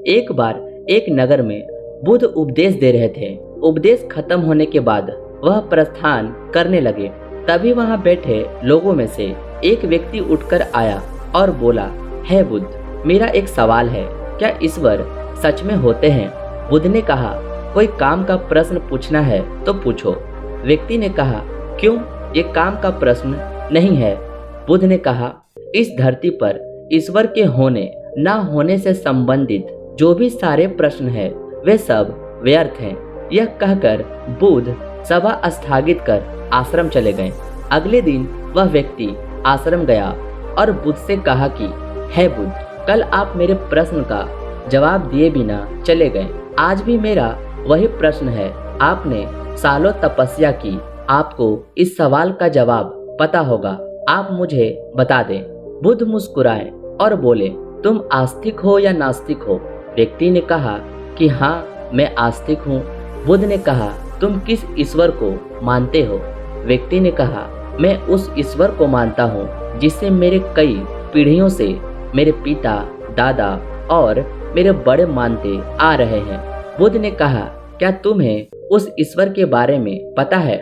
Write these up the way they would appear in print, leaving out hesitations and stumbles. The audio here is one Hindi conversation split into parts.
एक बार एक नगर में बुद्ध उपदेश दे रहे थे। उपदेश खत्म होने के बाद वह प्रस्थान करने लगे। तभी वहां बैठे लोगों में से एक व्यक्ति उठकर आया और बोला, हे बुद्ध, मेरा एक सवाल है, क्या ईश्वर सच में होते हैं? बुद्ध ने कहा, कोई काम का प्रश्न पूछना है तो पूछो। व्यक्ति ने कहा, क्यों, ये काम का प्रश्न नहीं है। बुद्ध ने कहा, इस धरती पर ईश्वर के होने ना होने से संबंधित जो भी सारे प्रश्न हैं वे सब व्यर्थ हैं। यह कहकर बुद्ध सभा स्थगित कर आश्रम चले गए। अगले दिन वह व्यक्ति आश्रम गया और बुद्ध से कहा कि हे बुद्ध, कल आप मेरे प्रश्न का जवाब दिए बिना चले गए। आज भी मेरा वही प्रश्न है। आपने सालों तपस्या की, आपको इस सवाल का जवाब पता होगा, आप मुझे बता दें। बुद्ध मुस्कुराए और बोले, तुम आस्तिक हो या नास्तिक हो? व्यक्ति ने कहा कि हाँ, मैं आस्तिक हूँ। बुद्ध ने कहा, तुम किस ईश्वर को मानते हो? व्यक्ति ने कहा, मैं उस ईश्वर को मानता हूँ जिसे मेरे कई पीढ़ियों से मेरे पिता, दादा और मेरे बड़े मानते आ रहे हैं। बुद्ध ने कहा, क्या तुम्हें उस ईश्वर के बारे में पता है?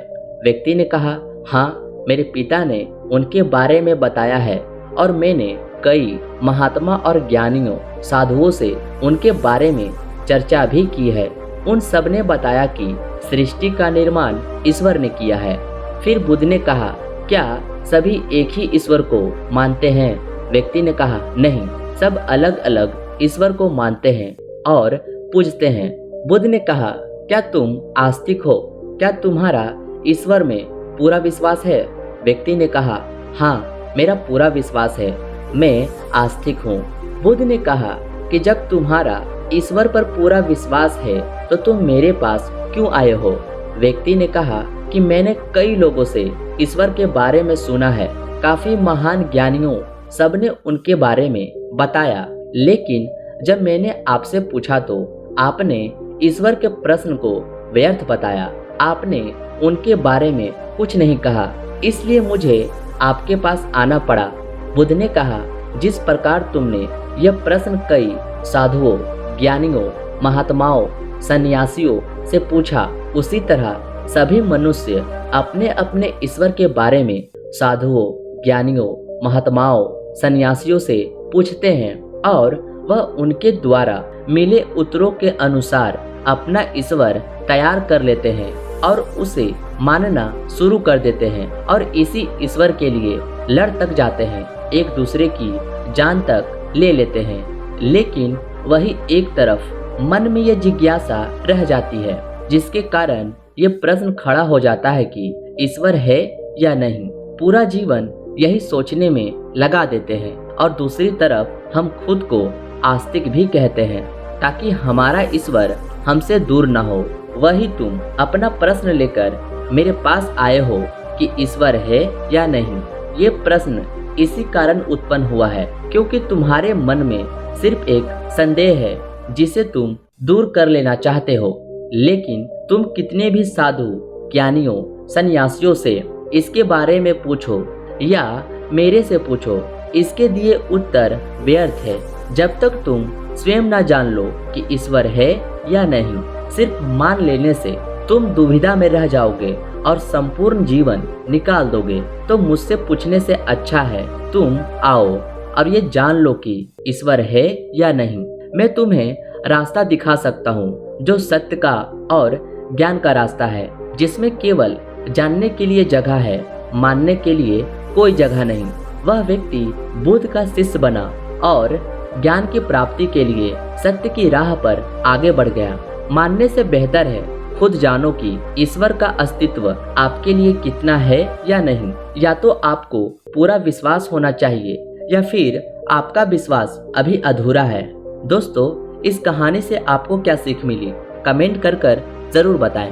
व्यक्ति ने कहा, हाँ, मेरे पिता ने उनके बारे में बताया है और मैंने कई महात्मा और ज्ञानियों, साधुओं से उनके बारे में चर्चा भी की है। उन सब ने बताया कि सृष्टि का निर्माण ईश्वर ने किया है। फिर बुद्ध ने कहा, क्या सभी एक ही ईश्वर को मानते हैं? व्यक्ति ने कहा, नहीं, सब अलग अलग ईश्वर को मानते हैं और पूजते हैं। बुद्ध ने कहा, क्या तुम आस्तिक हो? क्या तुम्हारा ईश्वर में पूरा विश्वास है? व्यक्ति ने कहा, हाँ, मेरा पूरा विश्वास है, मैं आस्तिक हूँ। बुद्ध ने कहा कि जब तुम्हारा ईश्वर पर पूरा विश्वास है तो तुम मेरे पास क्यों आए हो? व्यक्ति ने कहा कि मैंने कई लोगों से ईश्वर के बारे में सुना है, काफी महान ज्ञानियों सबने उनके बारे में बताया, लेकिन जब मैंने आपसे पूछा तो आपने ईश्वर के प्रश्न को व्यर्थ बताया। आपने उनके बारे में कुछ नहीं कहा, इसलिए मुझे आपके पास आना पड़ा। बुद्ध ने कहा, जिस प्रकार तुमने यह प्रश्न कई साधुओं, ज्ञानियों, महात्माओं, सन्यासियों से पूछा, उसी तरह सभी मनुष्य अपने अपने ईश्वर के बारे में साधुओं, ज्ञानियों, महात्माओं, सन्यासियों से पूछते हैं और वह उनके द्वारा मिले उत्तरों के अनुसार अपना ईश्वर तैयार कर लेते हैं और उसे मानना शुरू कर देते हैं और इसी ईश्वर के लिए लड़ तक जाते हैं, एक दूसरे की जान तक ले लेते हैं। लेकिन वही एक तरफ मन में यह जिज्ञासा रह जाती है, जिसके कारण ये प्रश्न खड़ा हो जाता है कि ईश्वर है या नहीं। पूरा जीवन यही सोचने में लगा देते हैं और दूसरी तरफ हम खुद को आस्तिक भी कहते हैं ताकि हमारा ईश्वर हमसे दूर न हो। वही तुम अपना प्रश्न लेकर मेरे पास आए हो कि ईश्वर है या नहीं। ये प्रश्न इसी कारण उत्पन्न हुआ है क्योंकि तुम्हारे मन में सिर्फ एक संदेह है जिसे तुम दूर कर लेना चाहते हो। लेकिन तुम कितने भी साधु, ज्ञानियों, सन्यासियों से इसके बारे में पूछो या मेरे से पूछो, इसके दिए उत्तर व्यर्थ है जब तक तुम स्वयं न जान लो कि ईश्वर है या नहीं। सिर्फ मान लेने से तुम दुविधा में रह जाओगे और संपूर्ण जीवन निकाल दोगे। तो मुझसे पूछने से अच्छा है तुम आओ और ये जान लो कि ईश्वर है या नहीं। मैं तुम्हें रास्ता दिखा सकता हूँ जो सत्य का और ज्ञान का रास्ता है, जिसमें केवल जानने के लिए जगह है, मानने के लिए कोई जगह नहीं। वह व्यक्ति बुद्ध का शिष्य बना और ज्ञान की प्राप्ति के लिए सत्य की राह पर आगे बढ़ गया। मानने से बेहतर है खुद जानो कि ईश्वर का अस्तित्व आपके लिए कितना है या नहीं। या तो आपको पूरा विश्वास होना चाहिए या फिर आपका विश्वास अभी अधूरा है। दोस्तों, इस कहानी से आपको क्या सीख मिली? कमेंट कर जरूर बताएं।